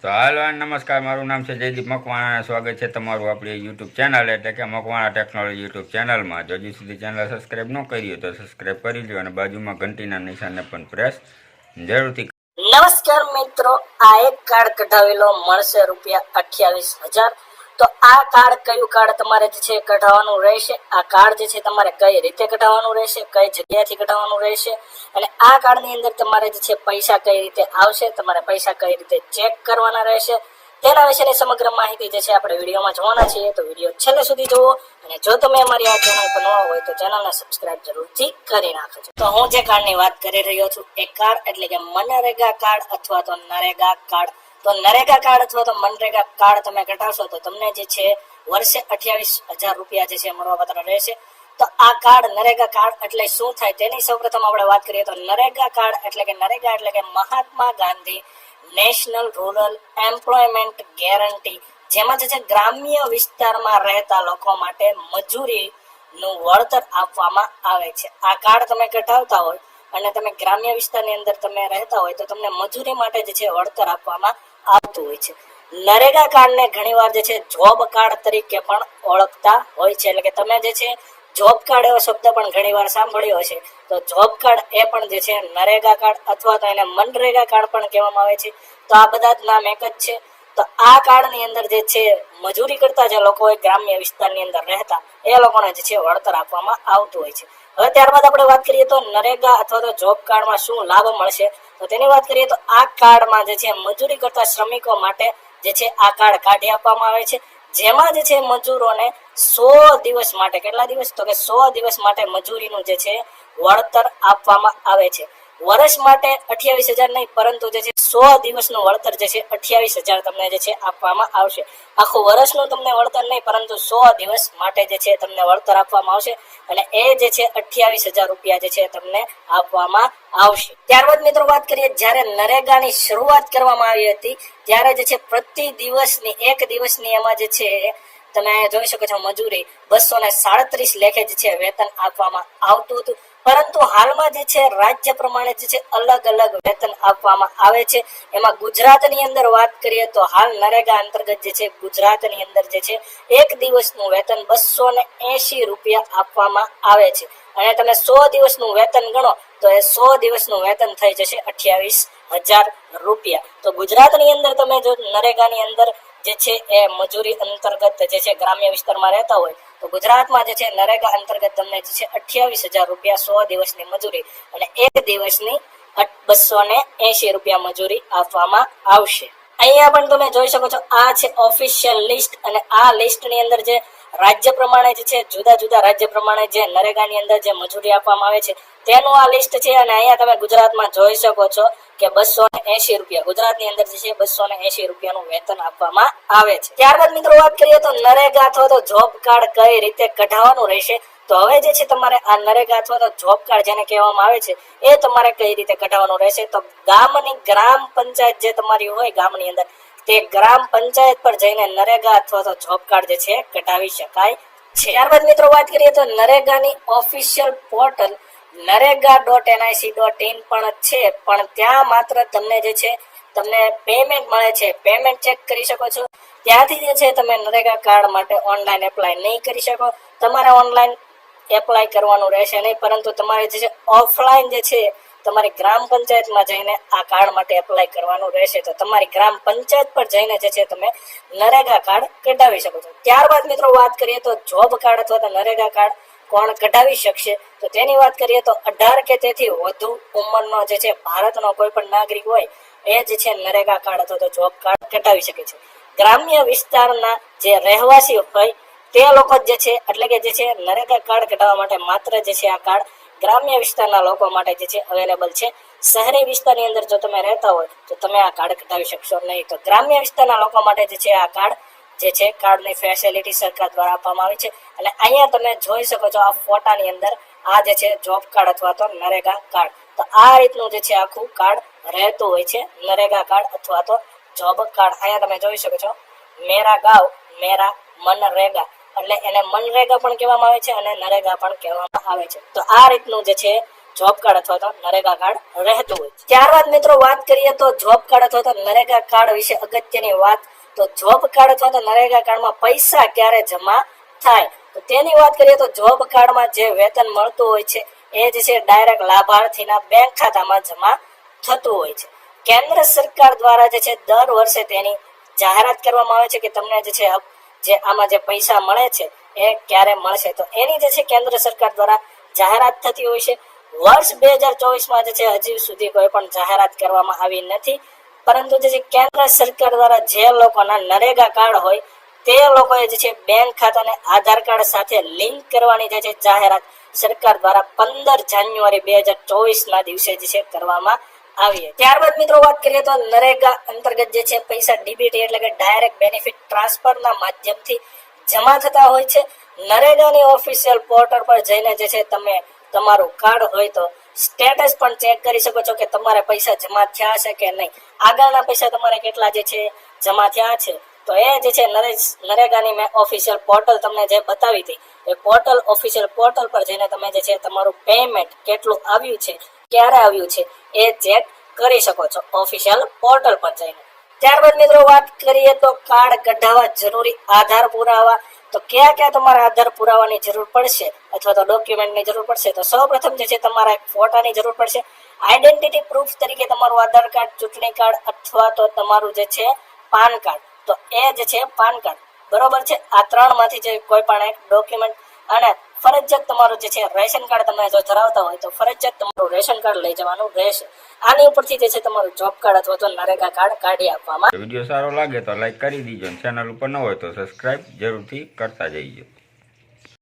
તો હાલો નમસ્કાર, મારું નામ છે જયદીપ મકવાણા. સ્વાગત છે તમારું આપણી યુટ્યુબ ચેનલ એટલે કે મકવાણા ટેકનોલોજી યુટ્યુબ ચેનલમાં. જો હજી સુધી ચેનલ સબસ્ક્રાઈબ ન કરી હોય તો સબસ્ક્રાઈબ કરી લો અને બાજુમાં ઘંટીના નિશાનને પણ પ્રેસ જરૂરથી. નમસ્કાર મિત્રો, આ એક કાર્ડ કઢાવેલો મળશે ₹28,000. તો આ કાર્ડ કયું કાર્ડ તમારે જે છે કઢાવવાનું રહેશે, આ કાર્ડ જે છે તમારે કઈ રીતે કઢાવવાનું રહેશે, કઈ જગ્યાએથી કઢાવવાનું રહેશે, અને આ કાર્ડની અંદર તમારે જે છે પૈસા કઈ રીતે આવશે, તમારે પૈસા કઈ રીતે ચેક કરવાના રહેશે, તેના વિશેની સમગ્ર માહિતી જે છે આપણે વિડીયોમાં જોવાના છીએ. તો વિડીયો છેલ્લે સુધી જુઓ, અને જો તમે અમારી આ ચેનલ પર નવા હોય તો ચેનલને સબસ્ક્રાઇબ જરૂરથી કરી નાખજો. તો હું જે કાર્ડની વાત કરી રહ્યો છું એ કાર્ડ એટલે કે મનરેગા કાર્ડ અથવા તો નરેગા કાર્ડ. તો નરેગા કાર્ડ અથવા તો મનરેગા કાર્ડ તમે કઢાવશો તો તમને જે છે વર્ષે ₹28,000 જે છે મળવાપાત્ર રહેશે. તો આ કાર્ડ નરેગા કાર્ડ એટલે શું થાય તેની સૌપ્રથમ આપણે વાત કરીએ તો નરેગા કાર્ડ એટલે કે Mahatma Gandhi national rural employment guarantee, જેમાં જે છે ગ્રામ્ય વિસ્તારમાં રહેતા લોકો માટે મજૂરીનું વળતર આપવામાં આવે છે. આ કાર્ડ તમે કઢાવતા હોય અને તમે ગ્રામ્ય વિસ્તારની અંદર તમે રહેતા હોય તો તમને મજૂરી માટે જે છે વળતર આપવામાં આવતું હોય છે. નરેગા કાર્ડને ઘણીવાર જે છે જોબ કાર્ડ તરીકે પણ ઓળખતા હોય છે, એટલે કે તમે જે છે જોબ કાર્ડ એવો શબ્દ પણ ઘણીવાર સાંભળ્યો હશે. તો જોબ કાર્ડ એ પણ જે છે નરેગા કાર્ડ અથવા તો એને મનરેગા કાર્ડ પણ કહેવામાં આવે છે. તો આ બધા જ નામ એક જ છે. તો આ કાર્ડની અંદર જે છે મજૂરી કરતા જે લોકો હોય ગ્રામ્ય વિસ્તારની અંદર રહેતા એ લોકોને જે છે વળતર આપવામાં આવતું હોય છે. હવે ત્યારબાદ આપણે વાત કરીએ તો નરેગા અથવા તો જોબ કાર્ડમાં શું લાભ મળશે, તો તેની વાત કરીએ તો આ કાર્ડમાં જે છે મજૂરી કરતા શ્રમિકો માટે જે છે આ કાર્ડ કાઢી આપવામાં આવે છે, જેમાં જે છે મજૂરોને 100 દિવસ માટે, કેટલા દિવસ, તો કે 100 દિવસ માટે મજૂરીનું જે છે વળતર આપવામાં આવે છે. વર્ષ માટે 28,000 નહીં, પરંતુ જે છે 100 દિવસનું વળતર જે છે 28,000 તમને જે છે આપવામાં આવશે. આખું વર્ષનું તમને વળતર નહીં, પરંતુ 100 દિવસ માટે જે છે તમને વળતર આપવામાં આવશે, અને એ જે છે ₹28,000 જે છે તમને આપવામાં આવશે. ત્યારબાદ મિત્રો વાત કરીએ, જ્યારે નરેગાની શરૂઆત કરવામાં આવી હતી ત્યારે જે છે પ્રતિ દિવસની, એક દિવસની એમાં જે છે તમે જોઈ શકો છો મજૂરી 237 લેખે જે છે વેતન આપવામાં આવતું હતું. પરંતુ હાલમાં જે છે રાજ્ય પ્રમાણે જે છે અલગ અલગ વેતન આપવામાં આવે છે. એમાં ગુજરાતની અંદર વાત કરીએ તો હાલ નરેગા અંતર્ગત જે છે ગુજરાતની અંદર જે છે એક દિવસનું વેતન ₹280 આપવામાં આવે છે, અને તમે 100 દિવસનું વેતન ગણો તો એ 100 દિવસનું વેતન થઈ જશે ₹28,000. તો ગુજરાતની અંદર તમે જો નરેગાની અંદર જે છે એ મજૂરી અંતર્ગત જે છે ગ્રામ્ય વિસ્તારમાં રહેતા હોય તો ગુજરાતમાં જે છે નરેગા અંતર્ગત તમને જે છે ₹28,000 100 દિવસની મજૂરી અને એક દિવસની ₹280 મજૂરી આપવામાં આવશે. અહીંયા પણ તમે જોઈ શકો છો આ છે ઓફિશિયલ લિસ્ટ, અને આ લિસ્ટની અંદર જે રાજ્ય પ્રમાણે જે છે જુદા જુદા રાજ્ય પ્રમાણે જે નરેગાની અંદર જે મજૂરી આપવામાં આવે છે તેનું આ લિસ્ટ છે. અને અહીંયા તમે ગુજરાતમાં જોઈ શકો છો કે ₹280 ગુજરાતની અંદર જે છે ₹280 નું વેતન આપવામાં આવે છે. ત્યારબાદ મિત્રો વાત કરીએ તો નરેગા અથવા તો જોબ કાર્ડ કઈ રીતે કઢાવવાનું રહેશે. તો હવે જે છે તમારે આ નરેગા અથવા તો જોબ કાર્ડ જેને કહેવામાં આવે છે એ તમારે કઈ રીતે કઢાવવાનું રહેશે. તો ગામની ગ્રામ પંચાયત જે તમારી હોય ગામની અંદર, તે ગ્રામ પંચાયત પર જઈને નરેગા અથવા તો જોબ કાર્ડ જે છે કઢાવી શકાય છે. ત્યારબાદ મિત્રો વાત કરીએ તો નરેગાની ઓફિશિયલ પોર્ટલ narega.nic.in પણ છે, પણ ત્યાં માત્ર તમને જે છે તમને પેમેન્ટ મળે છે, પેમેન્ટ ચેક કરી શકો છો. ત્યાંથી જે છે તમે નરેગા કાર્ડ માટે ઓનલાઈન એપ્લાય નહીં કરી શકો. તમારે ઓનલાઈન એપ્લાય કરવાનું રહેશે નહીં, પરંતુ તમારે જે છે ઓફલાઈન જે છે તમારી ગ્રામ પંચાયતમાં જઈને આ કાર્ડ માટે એપ્લાય કરવાનું રહેશે. તો તમારી ગ્રામ પંચાયત પર જઈને જે છે તમે નરેગા કાર્ડ કઢાવી શકો છો. ત્યારબાદ મિત્રો વાત કરીએ તો જોબ કાર્ડ અથવા તો નરેગા કાર્ડ કોણ કઢાવી શકશે, તો તેની વાત કરીએ તો 18 કે તેથી વધુ ઉંમરનો જે છે ભારતનો કોઈ પણ નાગરિક હોય એ જે છે નરેગા કાર્ડ અથવા તો જોબ કાર્ડ કઢાવી શકે છે. ગ્રામ્ય વિસ્તારના જે રહેવાસી હોય તે લોકો જે છે, એટલે કે જે છે નરેગા કાર્ડ કઢાવવા માટે માત્ર જે છે આ કાર્ડ ગ્રામ્ય વિસ્તારના લોકો માટે જે છે અવેલેબલ છે. શહેરી વિસ્તારની અંદર જો તમે રહેતા હોય તો તમે આ કાર્ડ કઢાવી શકશો નહીં. તો ગ્રામ્ય વિસ્તારના લોકો માટે જે છે આ કાર્ડ જે છે કાર્ડની ફેસિલિટી સરકાર દ્વારા આપવામાં આવી છે. અને અહીંયા તમે જોઈ શકો છો આ ફોટાની અંદર આ જે છે જોબ કાર્ડ અથવા તો નરેગા કાર્ડ. તો આ રીતનું જે છે આખું કાર્ડ રહેતું હોય છે, નરેગા કાર્ડ અથવા તો જોબ કાર્ડ. અહીંયા તમે જોઈ શકો છો મેરા ગાંવ મેરા મનરેગા, એટલે એને મનરેગા પણ કહેવામાં આવે છે અને નરેગા પણ કહેવામાં આવે છે. તો આ રીતનું જે છે જોબ કાર્ડ અથવા તો નરેગા કાર્ડ રહેતું હોય છે. ત્યારબાદ મિત્રો વાત કરીએ તો જોબ કાર્ડ અથવા તો નરેગા કાર્ડ વિશે અગત્યની વાત, તો જોબ કાર્ડ અથવા તો નરેગા કાર્ડમાં પૈસા ક્યારે જમા થાય તો તેની વાત કરીએ તો જોબ કાર્ડમાં જે વેતન મળતું હોય છે એ જે છે ડાયરેક્ટ લાભાર્થીના બેંક ખાતામાં જમા થતું હોય છે. કેન્દ્ર સરકાર દ્વારા જે છે દર વર્ષે તેની જાહેરાત કરવામાં આવે છે કે તમને જે આમાં જે પૈસા મળે છે એ ક્યારે મળશે, તો એની જે છે કેન્દ્ર સરકાર દ્વારા જાહેરાત થતી હોય છે. વર્ષ 2024માં જે છે હજી સુધી કોઈ પણ જાહેરાત કરવામાં આવી નથી, પરંતુ જે છે કેન્દ્ર સરકાર દ્વારા જે લોકોના નરેગા કાર્ડ હોય તે લોકોએ જે છે બેંક ખાતાને આધાર કાર્ડ સાથે લિંક કરવાની જે છે જાહેરાત સરકાર દ્વારા 15 જાન્યુઆરી 2024ના દિવસે જે છે કરવામાં આવી. ત્યારબાદ મિત્રો વાત કરીએ તો નરેગા અંતર્ગત જે છે પૈસા ડીબીટી એટલે કે ડાયરેક્ટ બેનિફિટ ટ્રાન્સફરના માધ્યમથી જમા થતા હોય છે. નરેગાની ઓફિશિયલ પોર્ટલ પર જઈને જે છે તમે તમારું કાર્ડ હોય તો સ્ટેટસ પણ ચેક કરી શકો છો કે તમારે પૈસા જમા થયા છે કે નહીં, આગળના પૈસા તમારે કેટલા જે છે જમા થયા છે. તો એ જે છે નરેગાની મેં ઓફિશિયલ પોર્ટલ તમને જે બતાવી હતી એ ઓફિશિયલ પોર્ટલ પર જઈને તમે જે છે તમારું પેમેન્ટ કેટલું આવ્યું છે, ક્યારે આવ્યું છે એ ચેક કરી શકો છો ઓફિશિયલ પોર્ટલ પર જઈને. ત્યારબાદ મિત્રો વાત કરીએ તો કાર્ડ કઢાવવા જરૂરી આધાર પુરાવા, તો ક્યાં ક્યાં તમારે આધાર પુરાવાની જરૂર પડશે અથવા તો ડોક્યુમેન્ટની જરૂર પડશે, તો સૌપ્રથમ જે છે તમારા એક ફોટાની જરૂર પડશે. આઈડેન્ટિટી પ્રૂફ તરીકે તમારું આધાર કાર્ડ, ચૂંટણી કાર્ડ અથવા તો તમારું જે છે પાન કાર્ડ, તો એ જે છે પાન કાર્ડ બરોબર છે. આ ત્રણમાંથી જે કોઈ પણ એક ડોક્યુમેન્ટ, અને ફરજિયાત તમારું જે છે રેશન કાર્ડ તમે જો ધરાવતા હોય તો ફરજિયાત તમારું રેશન કાર્ડ લઈ જવાનું રહેશે. આની ઉપરથી જે છે તમારું જોબ કાર્ડ અથવા તો નરેગા કાર્ડ કાઢી આપવામાં. વિડીયો સારો લાગે તો લાઈક કરી દીજો, ચેનલ ઉપર ન હોય તો સબસ્ક્રાઇબ જરૂરથી કરતા જઈજો.